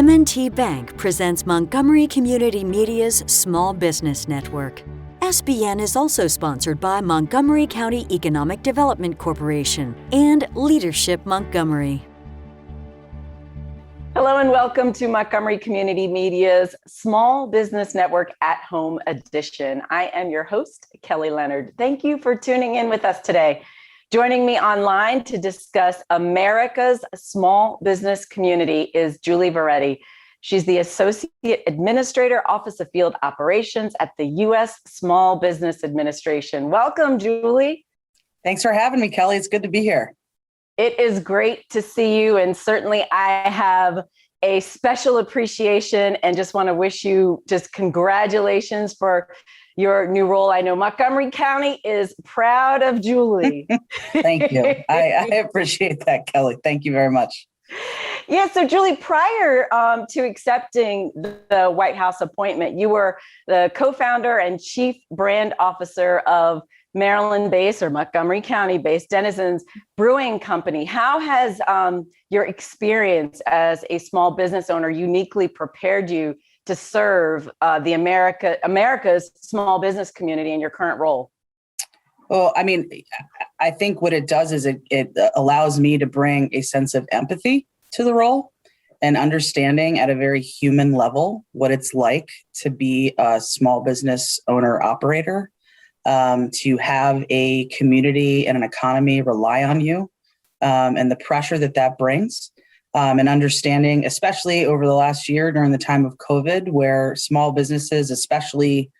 M&T Bank presents Montgomery Community Media's Small Business Network. SBN is also sponsored by Montgomery County Economic Development Corporation and Leadership Montgomery. Hello and welcome to Montgomery Community Media's Small Business Network at Home edition. I am your host, Kelly Leonard. Thank you for tuning in with us today. Joining me online to discuss America's small business community is Julie Verratti. She's the Associate Administrator, Office of Field Operations at the U.S. Small Business Administration. Welcome, Julie. Thanks for having me, Kelly. It's good to be here. It is great to see you. And certainly I have a special appreciation and just want to wish you just congratulations for your new role. I know Montgomery County is proud of Julie. Thank you. I appreciate that, Kelly. Thank you very much. Yeah, so Julie, prior to accepting the White House appointment, you were the co-founder and chief brand officer of Maryland-based or Montgomery County-based Denizens Brewing Company. How has your experience as a small business owner uniquely prepared you to serve America's small business community in your current role? Well, I mean, I think what it does is it allows me to bring a sense of empathy to the role and understanding at a very human level what it's like to be a small business owner operator, to have a community and an economy rely on you, and the pressure that brings. And understanding, especially over the last year during the time of COVID, where small businesses, especially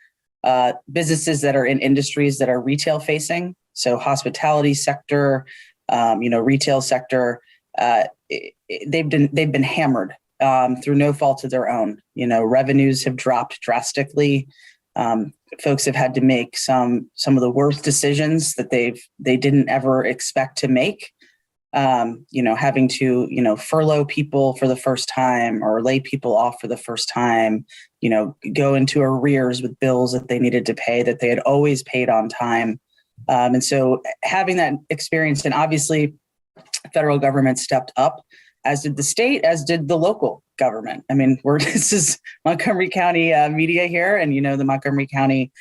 businesses that are in industries that are retail facing, so hospitality sector, retail sector, they've been hammered through no fault of their own. Revenues have dropped drastically. Folks have had to make some of the worst decisions that they didn't ever expect to make. Having to, furlough people for the first time or lay people off for the first time, go into arrears with bills that they needed to pay that they had always paid on time. And so having that experience, and obviously federal government stepped up, as did the state, as did the local government. I mean, this is Montgomery County media here, and, the Montgomery County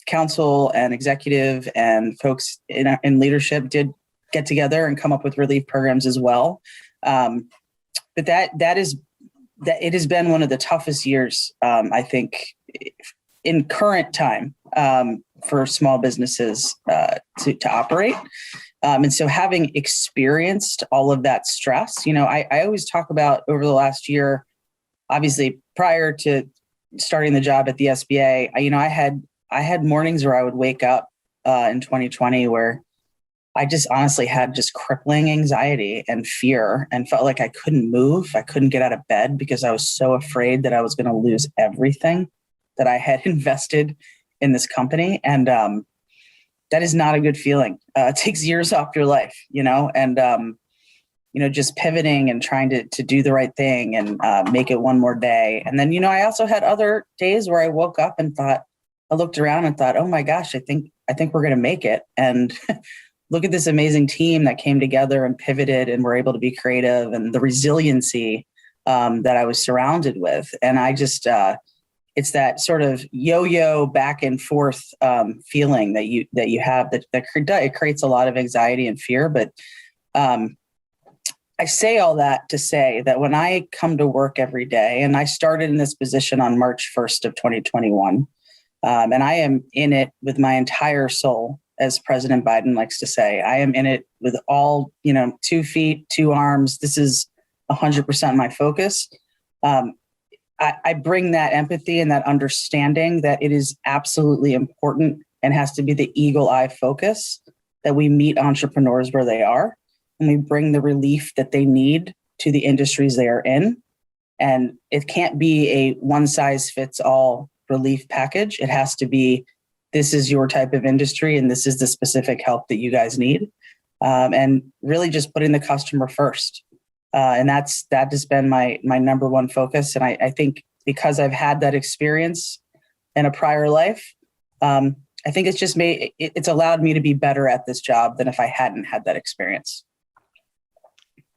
council and executive and folks in leadership did get together and come up with relief programs as well. But it has been one of the toughest years, I think, in current time for small businesses to operate. And so having experienced all of that stress, I always talk about over the last year, obviously prior to starting the job at the SBA, I had mornings where I would wake up in 2020 where I just honestly had just crippling anxiety and fear and felt like I couldn't move. I couldn't get out of bed because I was so afraid that I was going to lose everything that I had invested in this company. And that is not a good feeling. It takes years off your life, and, just pivoting and trying to do the right thing and make it one more day. And then, I also had other days where I woke up and I looked around and thought, oh my gosh, I think we're going to make it. And look at this amazing team that came together and pivoted and were able to be creative, and the resiliency that I was surrounded with. And I just, it's that sort of yo-yo back and forth feeling that you have that it creates a lot of anxiety and fear. But I say all that to say that when I come to work every day, and I started in this position on March 1st of 2021, and I am in it with my entire soul. As President Biden likes to say, I am in it with all, 2 feet, 2 arms. This is 100% my focus. I bring that empathy and that understanding that it is absolutely important and has to be the eagle eye focus that we meet entrepreneurs where they are, and we bring the relief that they need to the industries they are in. And it can't be a one size fits all relief package. It has to be, this is your type of industry, and this is the specific help that you guys need. And really just putting the customer first. And that has been my number one focus. And I think because I've had that experience in a prior life, I think it's allowed me to be better at this job than if I hadn't had that experience.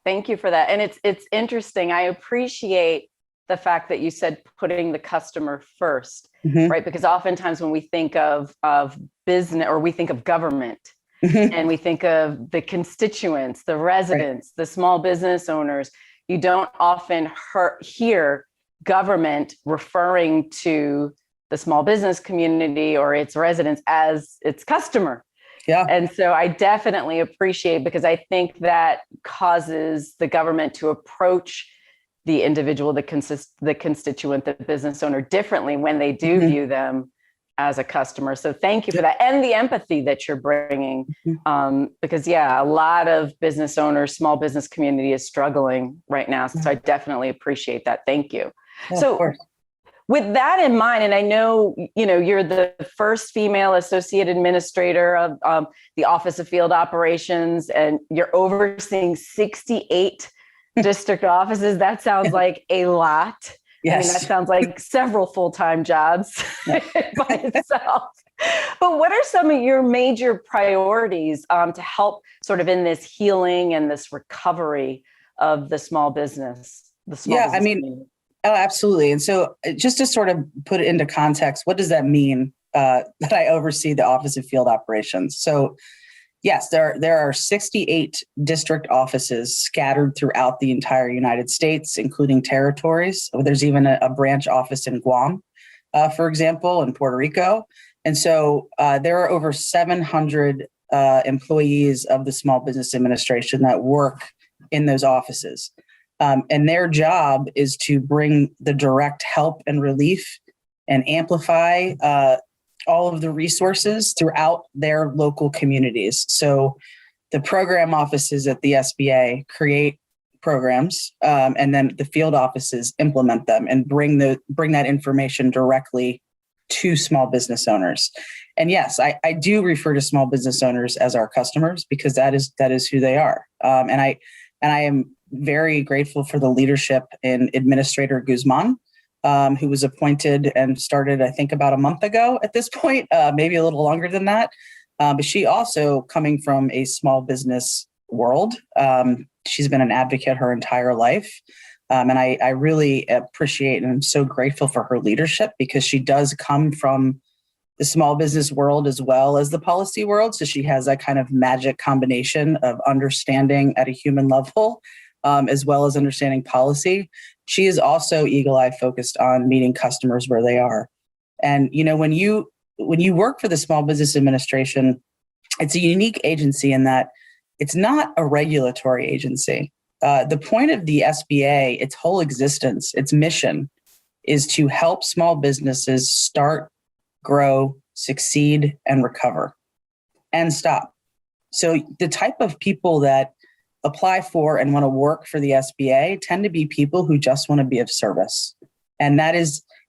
Thank you for that. And it's interesting. I appreciate the fact that you said putting the customer first, right? Because oftentimes when we think of business, or we think of government, and we think of the constituents, the residents, the small business owners, you don't often hear government referring to the small business community or its residents as its customer. Yeah. And so I definitely appreciate, because I think that causes the government to approach the individual, the constituent, the business owner differently when they do view them as a customer. So thank you for that. And the empathy that you're bringing, because a lot of business owners, small business community is struggling right now. So I definitely appreciate that. Thank you. Yeah, so with that in mind, and I know, you're the first female associate administrator of the Office of Field Operations, and you're overseeing 68 district offices. That sounds like a lot. Yes. I mean, that sounds like several full-time jobs by itself. But what are some of your major priorities to help sort of in this healing and this recovery of the small business? Community? Oh, absolutely. And so just to sort of put it into context, what does that mean that I oversee the Office of Field Operations? So yes, there are 68 district offices scattered throughout the entire United States, including territories. There's even a branch office in Guam, for example, in Puerto Rico. And so there are over 700 employees of the Small Business Administration that work in those offices. And their job is to bring the direct help and relief and amplify all of the resources throughout their local communities. So the program offices at the SBA create programs, and then the field offices implement them and bring that information directly to small business owners. And yes, I do refer to small business owners as our customers, because that is who they are. And I am very grateful for the leadership in Administrator Guzman, who was appointed and started, I think, about a month ago at this point, maybe a little longer than that. But she also, coming from a small business world, she's been an advocate her entire life. And I really appreciate and I'm so grateful for her leadership, because she does come from the small business world as well as the policy world. So she has that kind of magic combination of understanding at a human level, as well as understanding policy. She is also eagle-eye focused on meeting customers where they are. And, when you work for the Small Business Administration, it's a unique agency in that it's not a regulatory agency. The point of the SBA, its whole existence, its mission, is to help small businesses start, grow, succeed, and recover, and stop. So the type of people that apply for and want to work for the SBA tend to be people who just want to be of service. And it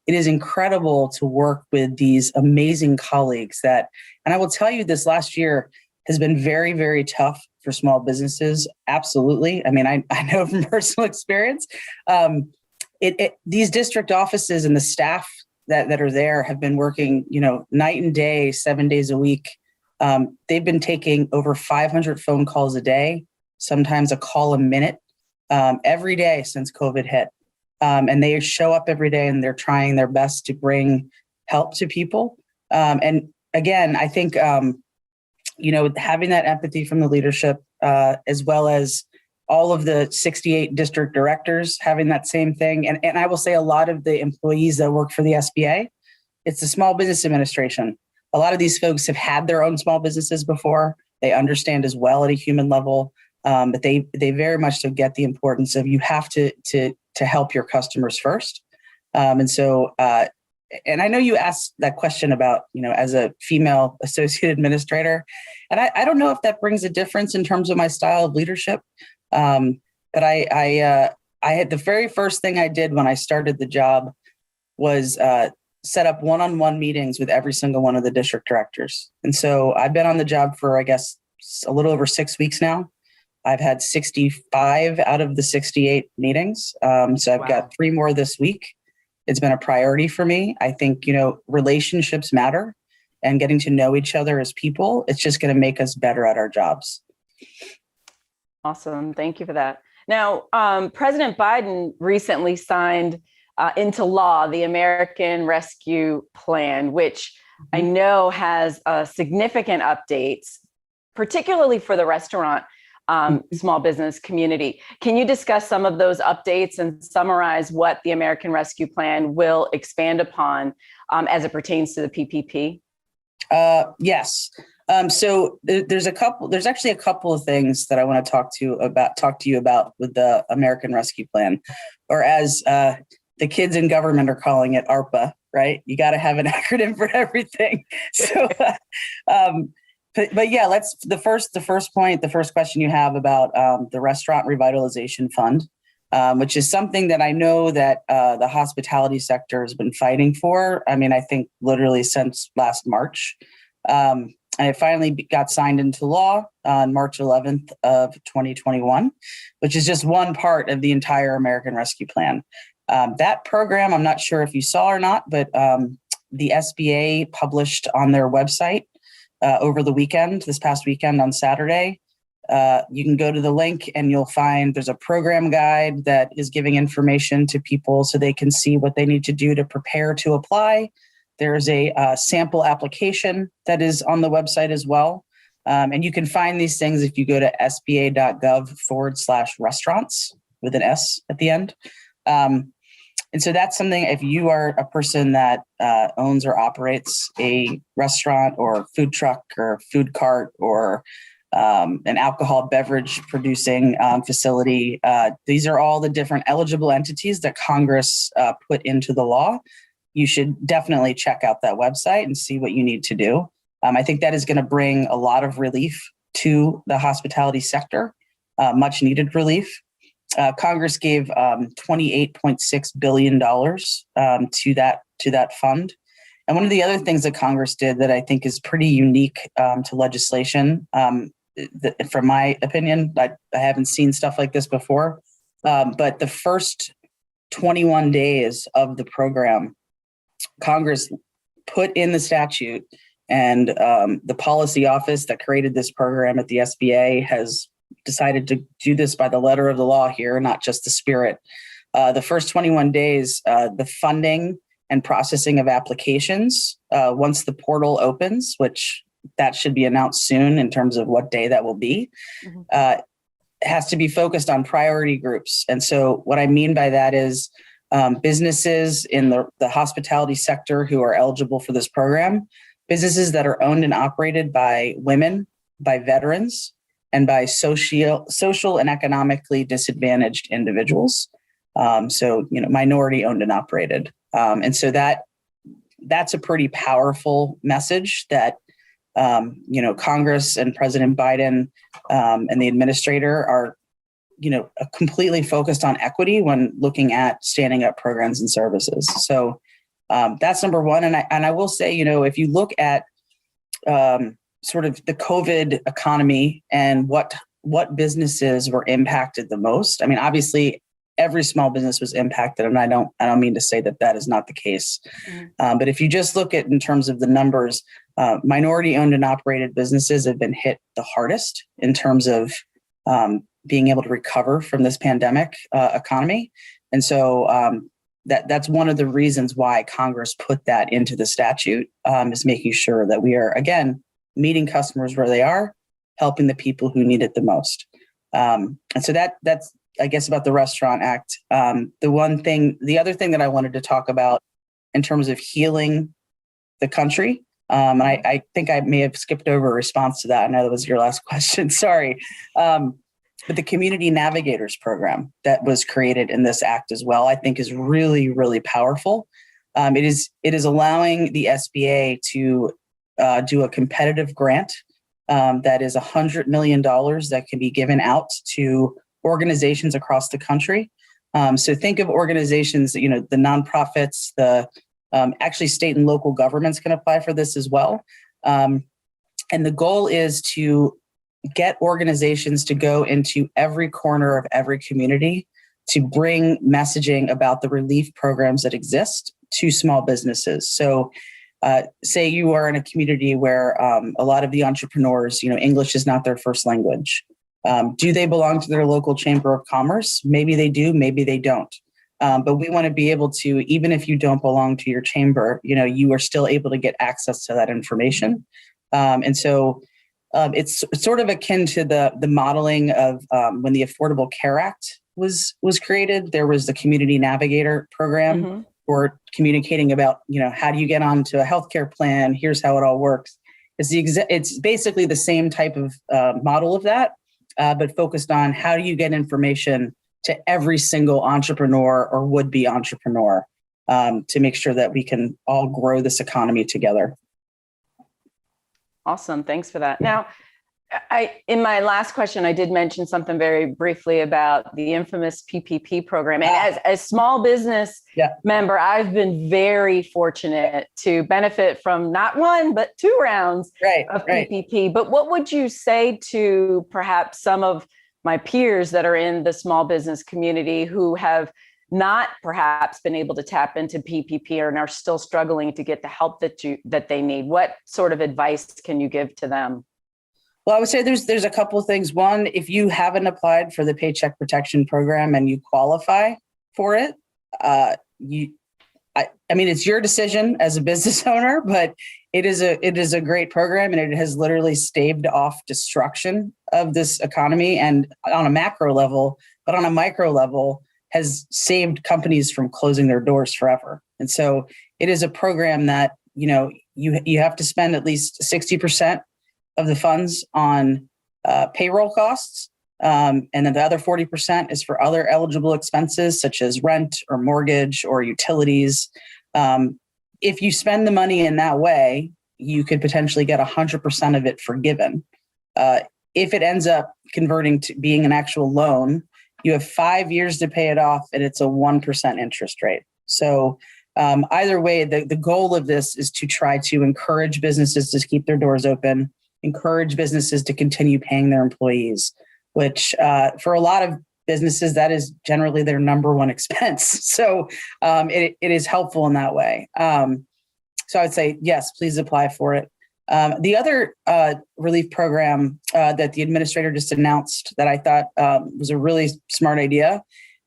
is incredible to work with these amazing colleagues and I will tell you, this last year has been very, very tough for small businesses. Absolutely. I mean, I know from personal experience, these district offices and the staff that are there have been working, night and day, 7 days a week. They've been taking over 500 phone calls a day, sometimes a call a minute, every day since COVID hit. And they show up every day and they're trying their best to bring help to people. And again, I think, having that empathy from the leadership, as well as all of the 68 district directors having that same thing. And I will say a lot of the employees that work for the SBA, it's the Small Business Administration. A lot of these folks have had their own small businesses before. They understand as well at a human level, but they very much so get the importance of you have to help your customers first. And I know you asked that question about, as a female associate administrator, and I don't know if that brings a difference in terms of my style of leadership. But I had the very first thing I did when I started the job was set up one-on-one meetings with every single one of the district directors. And so I've been on the job for, I guess, a little over 6 weeks now. I've had 65 out of the 68 meetings. So I've got 3 more this week. It's been a priority for me. I think, relationships matter, and getting to know each other as people, it's just going to make us better at our jobs. Awesome. Thank you for that. Now, President Biden recently signed into law the American Rescue Plan, which I know has significant updates, particularly for the restaurant small business community. Can you discuss some of those updates and summarize what the American Rescue Plan will expand upon as it pertains to the PPP? Yes. So there's actually a couple of things that I want to talk to you about with the American Rescue Plan, or as the kids in government are calling it, ARPA, right? You got to have an acronym for everything. So, but yeah, the first question you have about the Restaurant Revitalization Fund, which is something that I know that the hospitality sector has been fighting for. I mean, I think literally since last March. And it finally got signed into law on March 11th of 2021, which is just one part of the entire American Rescue Plan. That program, I'm not sure if you saw or not, but the SBA published on their website over the weekend, this past weekend on Saturday. You can go to the link and you'll find there's a program guide that is giving information to people so they can see what they need to do to prepare to apply. There's a sample application that is on the website as well. And you can find these things if you go to sba.gov/restaurants with an S at the end. And so that's something, if you are a person that owns or operates a restaurant or food truck or food cart or an alcohol beverage producing facility, these are all the different eligible entities that Congress put into the law. You should definitely check out that website and see what you need to do. I think that is going to bring a lot of relief to the hospitality sector, much needed relief. Congress gave $28.6 billion to that fund. And one of the other things that Congress did that I think is pretty unique to legislation, from my opinion, I haven't seen stuff like this before, but the first 21 days of the program, Congress put in the statute, and the policy office that created this program at the SBA has decided to do this by the letter of the law here, not just the spirit. The first 21 days, the funding and processing of applications, once the portal opens, which that should be announced soon in terms of what day that will be, has to be focused on priority groups. And so what I mean by that is businesses in the hospitality sector who are eligible for this program, businesses that are owned and operated by women, by veterans, and by social and economically disadvantaged individuals. So, minority owned and operated. And so that's a pretty powerful message that, Congress and President Biden and the administrator are, completely focused on equity when looking at standing up programs and services. So that's number one. And I will say, if you look at sort of the COVID economy and what businesses were impacted the most. I mean, obviously, every small business was impacted, and I don't mean to say that is not the case. But if you just look at in terms of the numbers, minority owned and operated businesses have been hit the hardest in terms of being able to recover from this pandemic economy. And so that's one of the reasons why Congress put that into the statute, is making sure that we are, again, meeting customers where they are, helping the people who need it the most. And so that's, I guess, about the Restaurant Act. The other thing that I wanted to talk about in terms of healing the country, and I think I may have skipped over a response to that. I know that was your last question. Sorry. But the Community Navigators program that was created in this act as well, I think is really, really powerful. It is allowing the SBA to do a competitive grant that is $100 million that can be given out to organizations across the country. So think of organizations, the nonprofits, actually state and local governments can apply for this as well. And the goal is to get organizations to go into every corner of every community to bring messaging about the relief programs that exist to small businesses. So say you are in a community where a lot of the entrepreneurs, English is not their first language. Do they belong to their local chamber of commerce? Maybe they do, maybe they don't. But we want to be able to, even if you don't belong to your chamber, you are still able to get access to that information. And so it's sort of akin to the modeling of when the Affordable Care Act was created. There was the Community Navigator program for communicating about, how do you get onto a healthcare plan? Here's how it all works. It's basically the same type of model of that, but focused on how do you get information to every single entrepreneur or would-be entrepreneur to make sure that we can all grow this economy together. Awesome. Thanks for that. Now, in my last question, I did mention something very briefly about the infamous PPP program. And as a small business member, I've been very fortunate to benefit from not one, but 2 rounds of PPP. But what would you say to perhaps some of my peers that are in the small business community who have not perhaps been able to tap into PPP and are still struggling to get the help that they need? What sort of advice can you give to them? Well, I would say there's a couple of things. One, if you haven't applied for the Paycheck Protection Program and you qualify for it, I mean, it's your decision as a business owner, but it is a great program, and it has literally staved off destruction of this economy, and on a macro level, but on a micro level, has saved companies from closing their doors forever. And so it is a program that, you have to spend at least 60% of the funds on payroll costs. And then the other 40% is for other eligible expenses such as rent or mortgage or utilities. If you spend the money in that way, you could potentially get 100% of it forgiven. If it ends up converting to being an actual loan, you have 5 years to pay it off, and it's a 1% interest rate. So either way, the goal of this is to try to encourage businesses to keep their doors open, encourage businesses to continue paying their employees, which for a lot of businesses, that is generally their number one expense. So it is helpful in that way. So I would say, yes, please apply for it. The other relief program that the administrator just announced that I thought was a really smart idea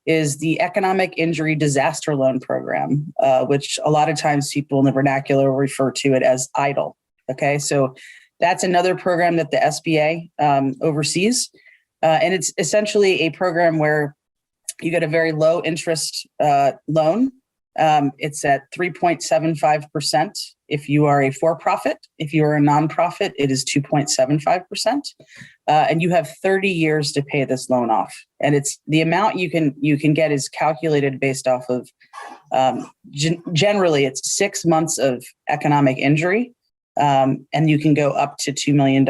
is the Economic Injury Disaster Loan Program, which a lot of times people in the vernacular refer to it as EIDL. Okay, so that's another program that the SBA oversees. And it's essentially a program where you get a very low interest loan. It's at 3.75% if you are a for-profit. If you are a nonprofit, it is 2.75%. And you have 30 years to pay this loan off. And it's the amount you can get is calculated based off of generally it's 6 months of economic injury. And you can go up to $2 million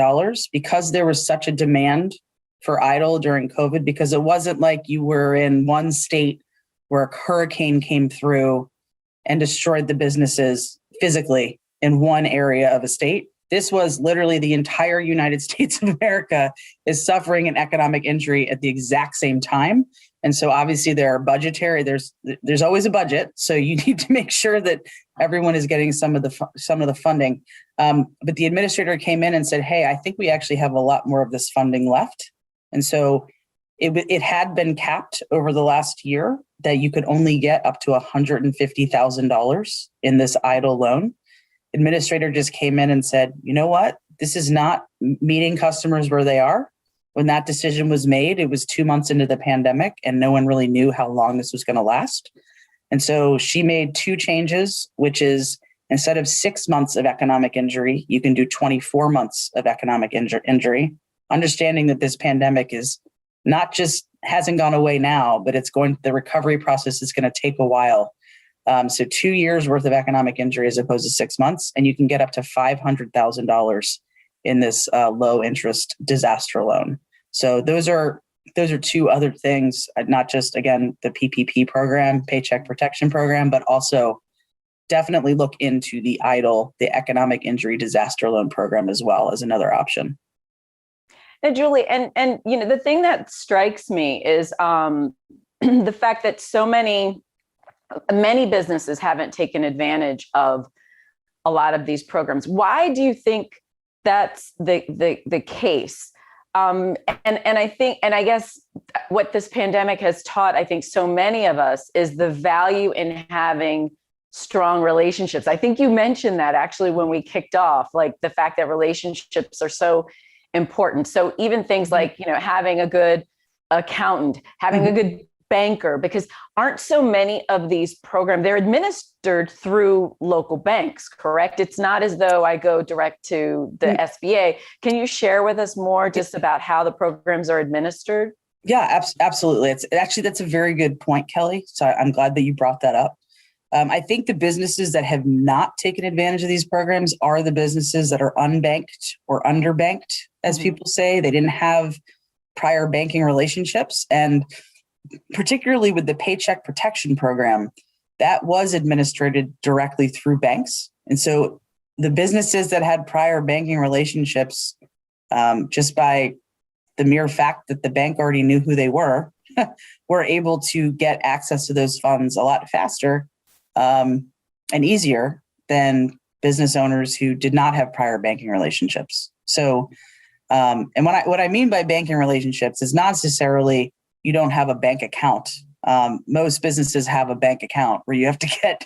because there was such a demand for EIDL during COVID, because it wasn't like you were in one state where a hurricane came through and destroyed the businesses physically in one area of a state. This was literally the entire United States of America is suffering an economic injury at the exact same time. And so obviously there are budgetary, there's always a budget. So you need to make sure that everyone is getting some of the funding. But the administrator came in and said, hey, I think we actually have a lot more of this funding left. And so it had been capped over the last year that you could only get up to $150,000 in this EIDL loan. Administrator just came in and said, you know what? This is not meeting customers where they are. When that decision was made, it was 2 months into the pandemic and no one really knew how long this was going to last. And so she made 2 changes, which is instead of 6 months of economic injury, you can do 24 months of economic injury, understanding that this pandemic is not just hasn't gone away now, but the recovery process is going to take a while. So 2 years worth of economic injury as opposed to 6 months, and you can get up to $500,000 in this low interest disaster loan. So those are 2 other things, not just, again, the PPP program, Paycheck Protection Program, but also definitely look into the EIDL, the Economic Injury Disaster Loan Program, as well as another option. And Julie, and the thing that strikes me is the fact that so many businesses haven't taken advantage of a lot of these programs. Why do you think that's the case? And I think, and I guess what this pandemic has taught, I think so many of us, is the value in having strong relationships. I think you mentioned that actually when we kicked off, like the fact that relationships are so important. So even things like, having a good accountant, having a good banker, because aren't so many of these programs, they're administered through local banks, correct? It's not as though I go direct to the SBA. Can you share with us more just about how the programs are administered? Yeah, absolutely. It's actually, that's a very good point, Kelly. So I'm glad that you brought that up. I think the businesses that have not taken advantage of these programs are the businesses that are unbanked or underbanked, as people say. They didn't have prior banking relationships. And particularly with the Paycheck Protection Program, that was administered directly through banks. And so the businesses that had prior banking relationships, just by the mere fact that the bank already knew who they were able to get access to those funds a lot faster and easier than business owners who did not have prior banking relationships. So, and what I mean by banking relationships is not necessarily you don't have a bank account. Most businesses have a bank account where you have to get,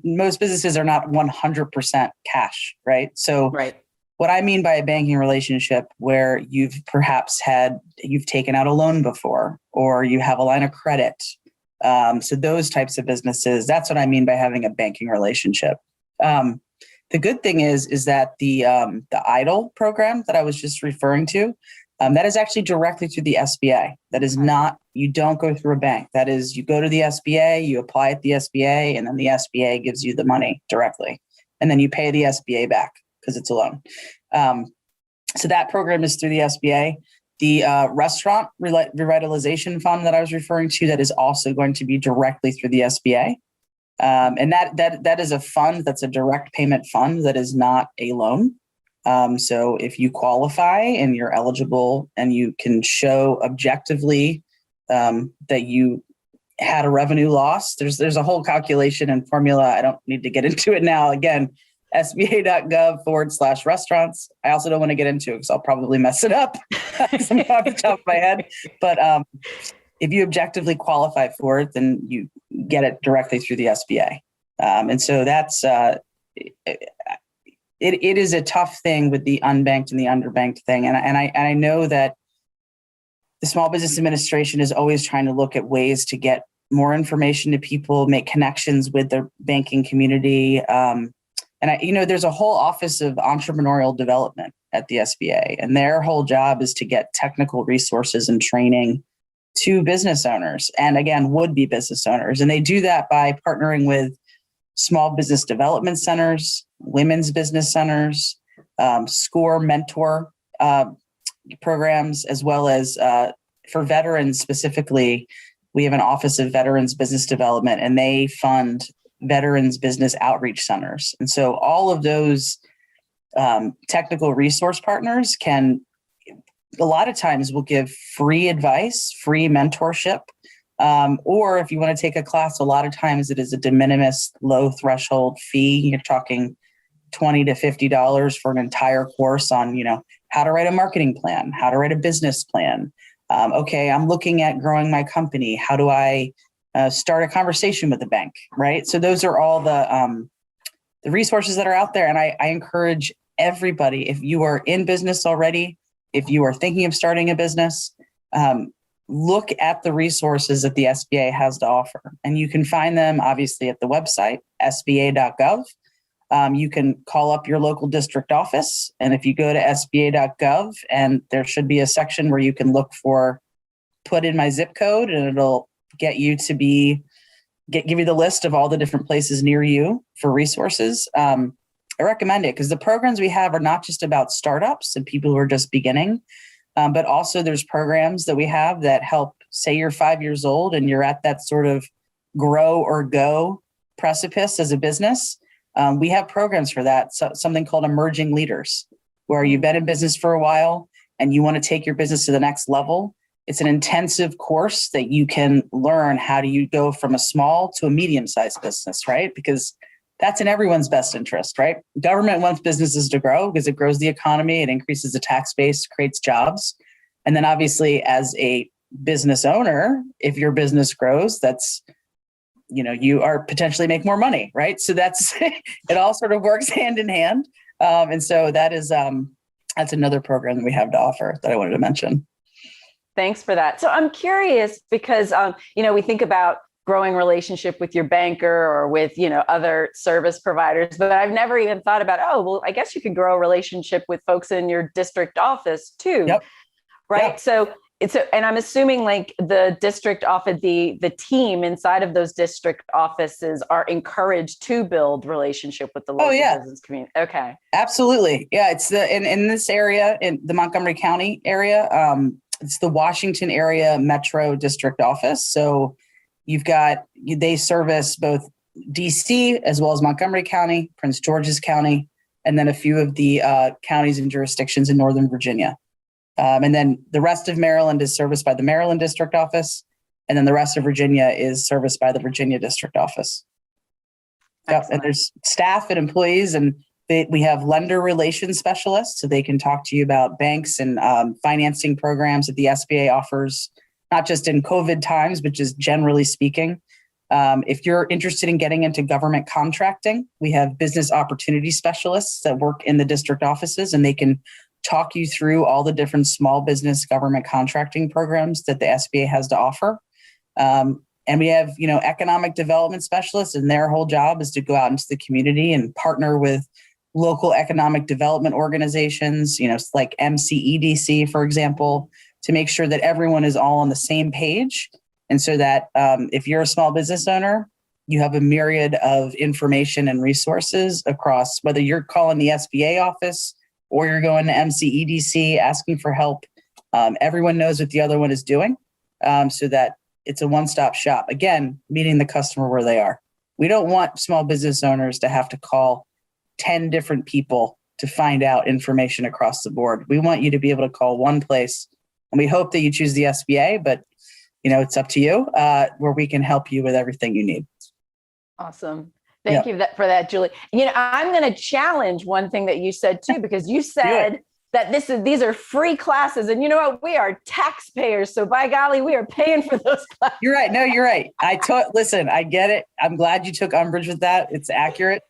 most businesses are not 100% cash, right? So what I mean by a banking relationship where you've taken out a loan before, or you have a line of credit. So those types of businesses, that's what I mean by having a banking relationship. The good thing is that the EIDL program that I was just referring to, that is actually directly through the SBA. That is not, you don't go through a bank. That is, you go to the SBA, you apply at the SBA, and then the SBA gives you the money directly. And then you pay the SBA back because it's a loan. So that program is through the SBA. The restaurant revitalization fund that I was referring to, that is also going to be directly through the SBA. And that is a fund that's a direct payment fund that is not a loan. So if you qualify and you're eligible and you can show objectively that you had a revenue loss, there's a whole calculation and formula. I don't need to get into it now. Again, SBA.gov/restaurants. I also don't want to get into it because I'll probably mess it up off the top of my head. But if you objectively qualify for it, then you get it directly through the SBA. And so that's it is a tough thing with the unbanked and the underbanked thing. And I know that the Small Business Administration is always trying to look at ways to get more information to people, make connections with their banking community. And there's a whole office of entrepreneurial development at the SBA, and their whole job is to get technical resources and training to business owners, and again, would-be business owners. And they do that by partnering with small business development centers, women's business centers, SCORE mentor programs, as well as for veterans specifically, we have an Office of Veterans Business Development, and they fund veterans business outreach centers. And so all of those technical resource partners a lot of times will give free advice, free mentorship, or if you want to take a class, a lot of times it is a de minimis low threshold fee. You're talking $20 to $50 for an entire course on, how to write a marketing plan, how to write a business plan. Okay, I'm looking at growing my company. How do I start a conversation with the bank, right? So those are all the resources that are out there. And I encourage everybody, if you are in business already, if you are thinking of starting a business, look at the resources that the SBA has to offer. And you can find them obviously at the website, sba.gov. You can call up your local district office. And if you go to sba.gov, and there should be a section where you can look for, put in my zip code, and it'll get you to give you the list of all the different places near you for resources. I recommend it because the programs we have are not just about startups and people who are just beginning, but also there's programs that we have that help, say you're 5 years old and you're at that sort of grow or go precipice as a business. We have programs for that. So something called Emerging Leaders, where you've been in business for a while and you want to take your business to the next level. It's an intensive course that you can learn how do you go from a small to a medium-sized business, right? Because that's in everyone's best interest, right? Government wants businesses to grow because it grows the economy, it increases the tax base, creates jobs. And then obviously as a business owner, if your business grows, that's, you are potentially make more money, right? So that's, it all sort of works hand in hand. And so that is, that's another program that we have to offer that I wanted to mention. Thanks for that. So I'm curious because, we think about growing relationship with your banker or with, other service providers, but I've never even thought about, I guess you could grow a relationship with folks in your district office too. Yep. Right. Yep. So and I'm assuming like the district office, the team inside of those district offices are encouraged to build relationship with the local business community. Okay. Absolutely. Yeah. It's in this area, in the Montgomery County area, it's the Washington area Metro District Office. So they service both DC as well as Montgomery County, Prince George's County, and then a few of the counties and jurisdictions in Northern Virginia. And then the rest of Maryland is serviced by the Maryland District Office. And then the rest of Virginia is serviced by the Virginia District Office. Yep. And there's staff and employees, and we have lender relations specialists, so they can talk to you about banks and financing programs that the SBA offers, not just in COVID times, but just generally speaking. If you're interested in getting into government contracting, we have business opportunity specialists that work in the district offices, and they can talk you through all the different small business government contracting programs that the SBA has to offer. And we have, economic development specialists, and their whole job is to go out into the community and partner with local economic development organizations, like MCEDC, for example, to make sure that everyone is all on the same page. And so that if you're a small business owner, you have a myriad of information and resources across, whether you're calling the SBA office or you're going to MCEDC asking for help. Everyone knows what the other one is doing, so that it's a one-stop shop. Again, meeting the customer where they are. We don't want small business owners to have to call 10 different people to find out information across the board. We want you to be able to call one place, and we hope that you choose the SBA, but it's up to you, where we can help you with everything you need. Awesome. Thank you for that, Julie. I'm going to challenge one thing that you said too, because you said that these are free classes, and you know what? We are taxpayers, so by golly, we are paying for those classes. You're right. No, you're right. Listen, I get it. I'm glad you took umbrage with that. It's accurate.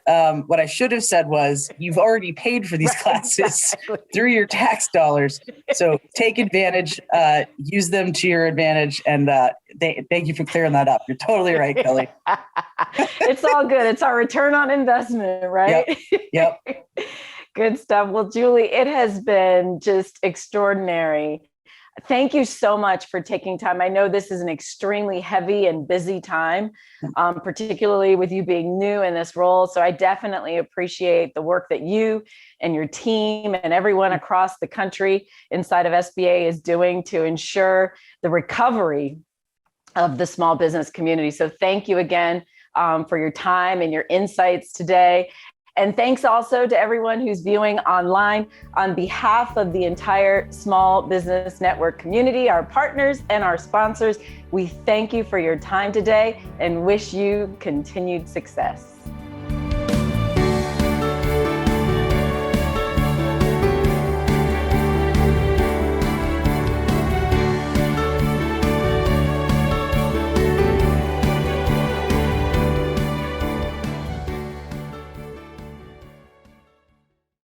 What I should have said was, you've already paid for these classes through your tax dollars. So take advantage, use them to your advantage. And thank you for clearing that up. You're totally right, Kelly. It's all good. It's our return on investment, right? Yep. Good stuff. Well, Julie, it has been just extraordinary. Thank you so much for taking time. I know this is an extremely heavy and busy time, particularly with you being new in this role. So I definitely appreciate the work that you and your team and everyone across the country inside of SBA is doing to ensure the recovery of the small business community. So thank you again for your time and your insights today. And thanks also to everyone who's viewing online. On behalf of the entire Small Business Network community, our partners and our sponsors, we thank you for your time today and wish you continued success.